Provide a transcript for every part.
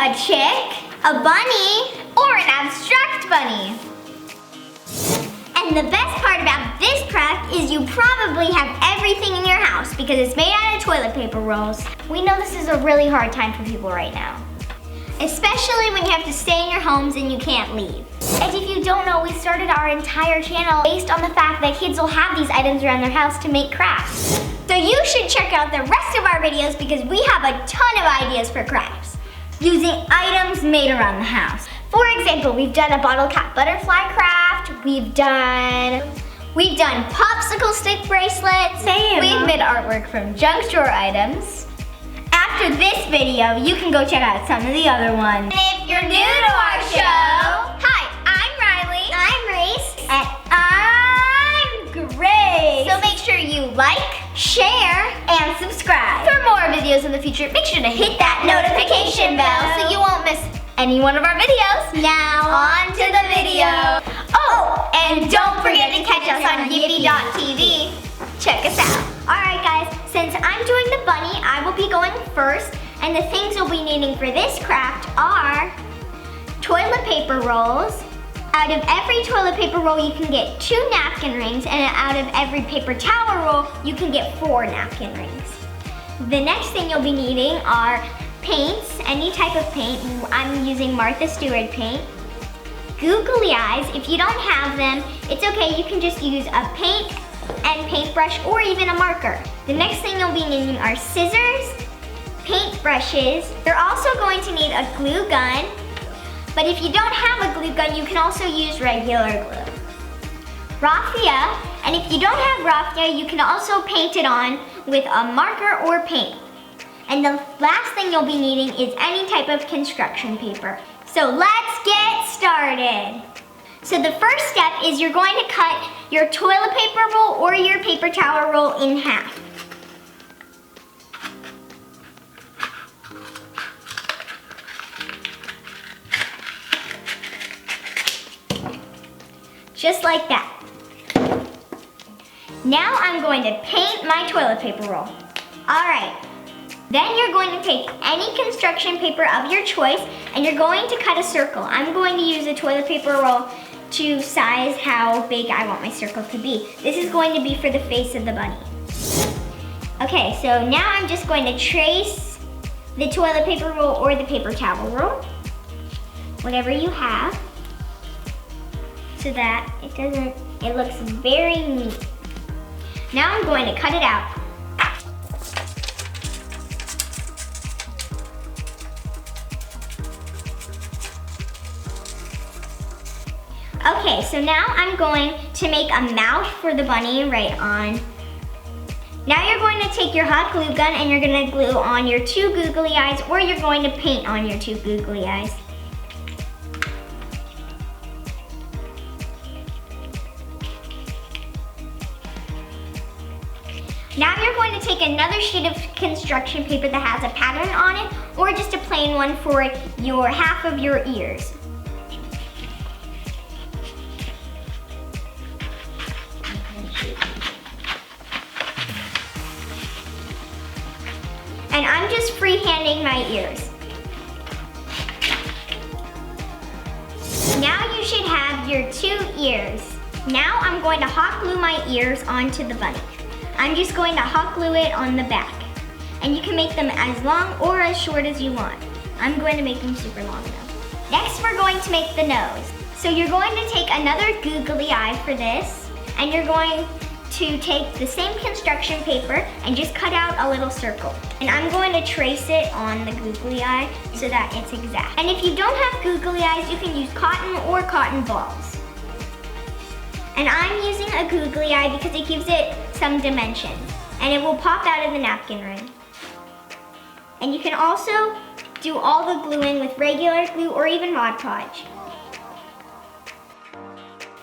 a chick, a bunny, or an abstract bunny. And the best part about this craft is you probably have everything in your house because it's made out of toilet paper rolls. We know this is a really hard time for people right now, especially when you have to stay in your homes and you can't leave. And if you don't know, we started our entire channel based on the fact that kids will have these items around their house to make crafts. So you should check out the rest of our videos because we have a ton of ideas for crafts using items made around the house. For example, we've done a bottle cap butterfly craft, we've done popsicle stick bracelets, we've made artwork from junk drawer items. After this video, you can go check out some of the other ones. And if you're new to our show, hi, I'm Riley. I'm Reese. And I'm Grace. So make sure you like, share, and subscribe. For more videos in the future, make sure to hit that notification bell so you won't miss any one of our videos. Now, on to the video. Oh, and don't forget to catch us on yippee.tv. Check us out. Alright guys, since I'm doing the bunny, I will be going first, and the things we'll be needing for this craft are toilet paper rolls. Out of every toilet paper roll, you can get 2 napkin rings, and out of every paper towel roll, you can get 4 napkin rings. The next thing you'll be needing are paints, any type of paint. I'm using Martha Stewart paint. Googly eyes, if you don't have them, it's okay, you can just use a paint and paintbrush or even a marker. The next thing you'll be needing are scissors, paint brushes. You're also going to need a glue gun, but if you don't have a glue gun, you can also use regular glue. Raffia, and if you don't have raffia, you can also paint it on with a marker or paint. And the last thing you'll be needing is any type of construction paper. So let's get started. So the first step is you're going to cut your toilet paper roll or your paper towel roll in half. Just like that. Now I'm going to paint my toilet paper roll. All right. Then you're going to take any construction paper of your choice and you're going to cut a circle. I'm going to use a toilet paper roll to size how big I want my circle to be. This is going to be for the face of the bunny. Okay, so now I'm just going to trace the toilet paper roll or the paper towel roll, whatever you have, so that it looks very neat. Now I'm going to cut it out. Okay, so now I'm going to make a mouth for the bunny right on. Now you're going to take your hot glue gun and you're going to glue on your 2 googly eyes, or you're going to paint on your 2 googly eyes. Now you're going to take another sheet of construction paper that has a pattern on it, or just a plain one for your half of your ears. And I'm just freehanding my ears. Now you should have your 2 ears. Now I'm going to hot glue my ears onto the bunny. I'm just going to hot glue it on the back. And you can make them as long or as short as you want. I'm going to make them super long though. Next we're going to make the nose. So you're going to take another googly eye for this, and you're going to take the same construction paper and just cut out a little circle. And I'm going to trace it on the googly eye so that it's exact. And if you don't have googly eyes, you can use cotton or cotton balls. And I'm using a googly eye because it gives it some dimension, and it will pop out of the napkin ring. And you can also do all the gluing with regular glue or even Mod Podge.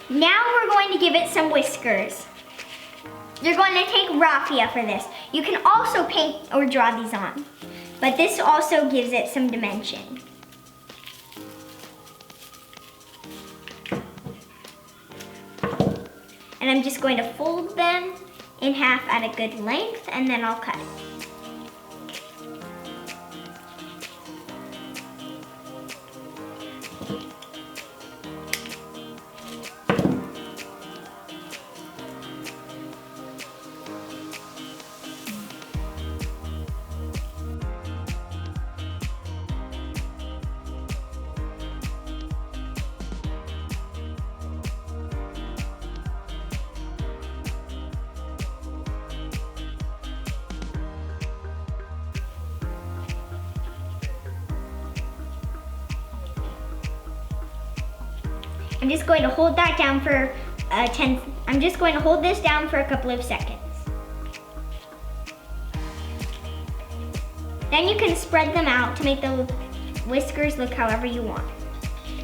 Now we're going to give it some whiskers. You're going to take raffia for this. You can also paint or draw these on, but this also gives it some dimension. And I'm just going to fold them in half at a good length, and then I'll cut it. I'm just going to hold that down for I'm just going to hold this down for a couple of seconds. Then you can spread them out to make the whiskers look however you want.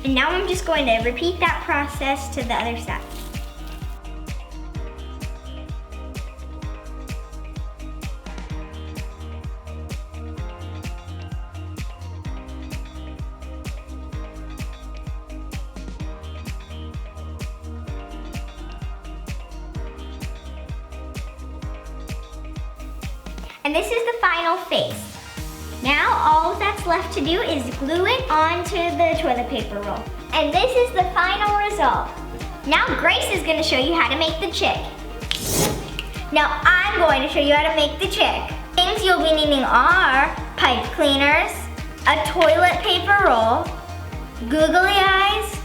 And now I'm just going to repeat that process to the other side. And this is the final face. Now all that's left to do is glue it onto the toilet paper roll. And this is the final result. Now Grace is going to show you how to make the chick. Now I'm going to show you how to make the chick. Things you'll be needing are pipe cleaners, a toilet paper roll, googly eyes,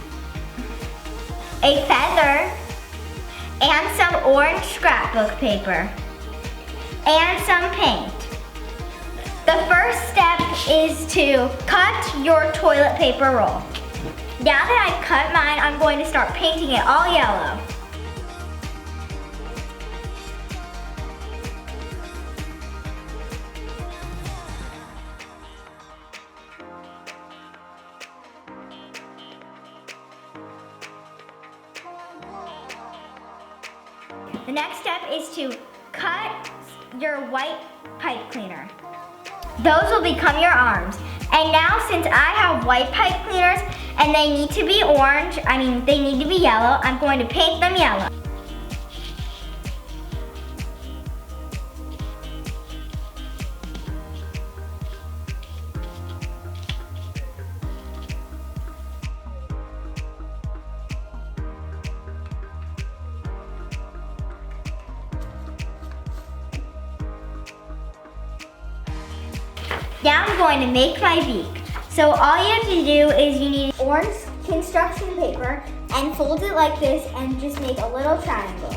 a feather, and some orange scrapbook paper, and some paint. The first step is to cut your toilet paper roll. Now that I've cut mine, I'm going to start painting it all yellow. The next step is to cut your white pipe cleaner. Those will become your arms. And now since I have white pipe cleaners and they need to be orange, they need to be yellow, I'm going to paint them yellow. Now I'm going to make my beak. So all you have to do is you need orange construction paper and fold it like this and just make a little triangle.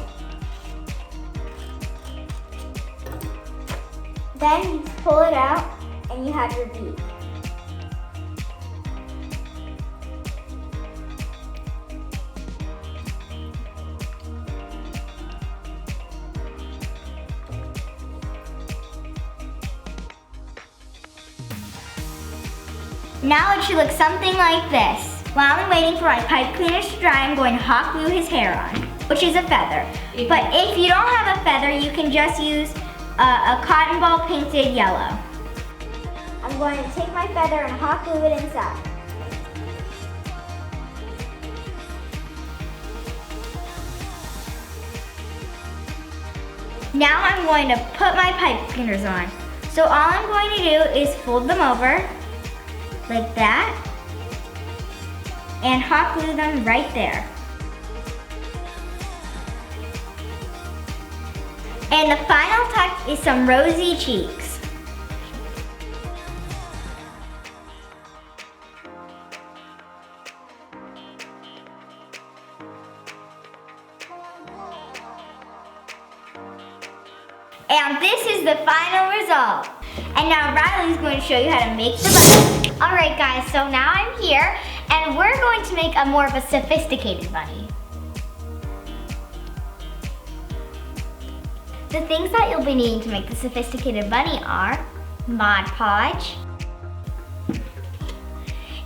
Then you pull it out and you have your beak. Now it should look something like this. While I'm waiting for my pipe cleaners to dry, I'm going to hot glue his hair on, which is a feather. But if you don't have a feather, you can just use a cotton ball painted yellow. I'm going to take my feather and hot glue it inside. Now I'm going to put my pipe cleaners on. So all I'm going to do is fold them over like that and hot glue them right there. And the final touch is some rosy cheeks. And this is the final result. And now Riley's going to show you how to make the bunny. All right guys, so now I'm here and we're going to make a more of a sophisticated bunny. The things that you'll be needing to make the sophisticated bunny are Mod Podge,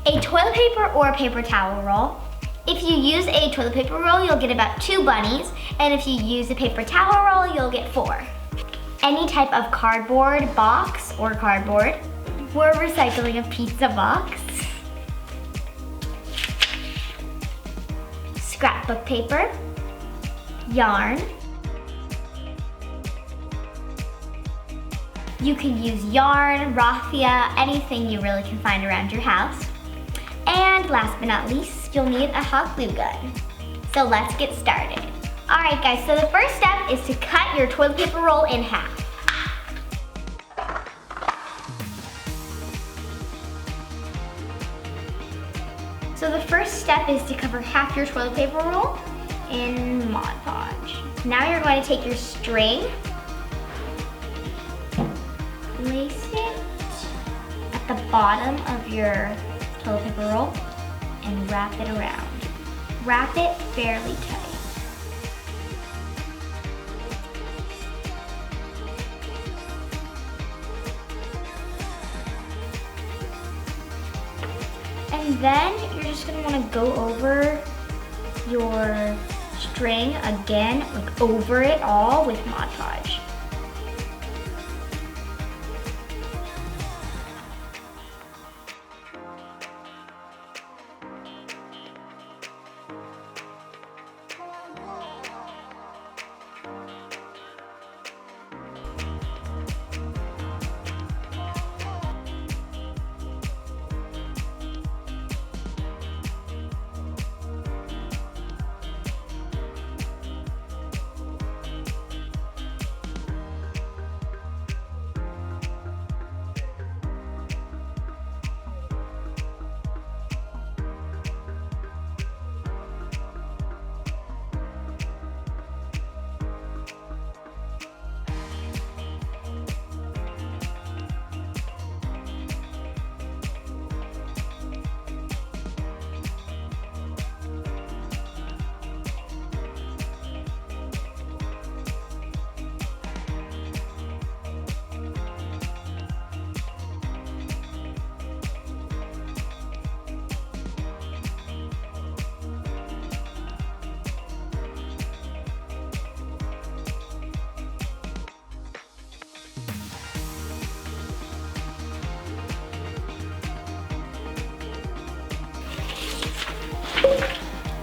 a toilet paper or a paper towel roll. If you use a toilet paper roll, you'll get about 2 bunnies, and if you use a paper towel roll, you'll get 4. Any type of cardboard box or cardboard. We're recycling a pizza box. Scrapbook paper, yarn. You can use yarn, raffia, anything you really can find around your house. And last but not least, you'll need a hot glue gun. So let's get started. All right guys, so the first step is to cut your toilet paper roll in half. So the first step is to cover half your toilet paper roll in Mod Podge. Now you're going to take your string, place it at the bottom of your toilet paper roll and wrap it around. wrap it fairly tight. And then you're just gonna wanna go over your string again, like over it all with Mod Podge.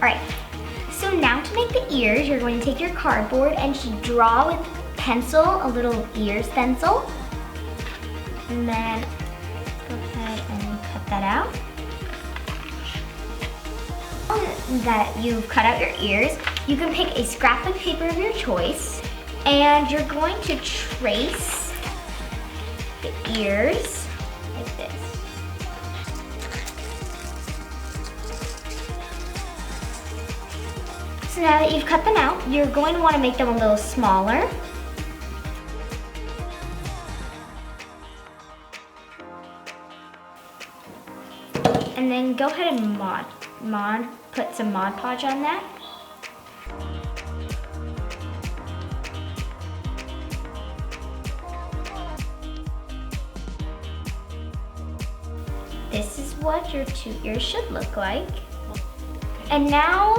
All right, so now to make the ears, you're going to take your cardboard and just draw with pencil a little ear stencil. And then go ahead and cut that out. Now that you've cut out your ears, you can pick a scrap of paper of your choice, and you're going to trace the ears like this. So now that you've cut them out, you're going to want to make them a little smaller. And then go ahead and put some Mod Podge on that. This is what your two ears should look like. And now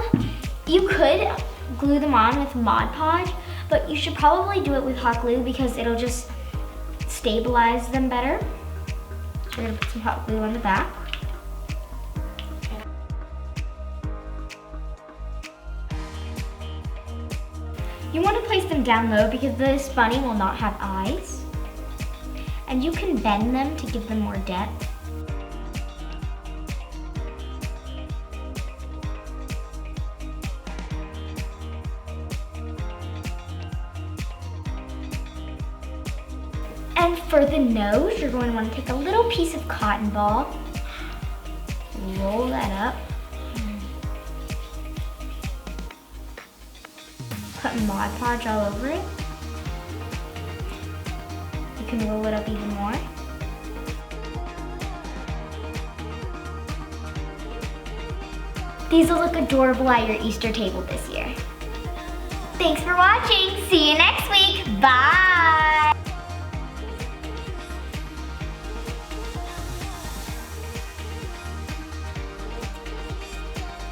you could glue them on with Mod Podge, but you should probably do it with hot glue because it'll just stabilize them better. So we're gonna put some hot glue on the back. You want to place them down low because this bunny will not have eyes. And you can bend them to give them more depth. And for the nose, you're going to want to take a little piece of cotton ball, roll that up, put Mod Podge all over it. You can roll it up even more. These will look adorable at your Easter table this year. Thanks for watching. See you next week. Bye.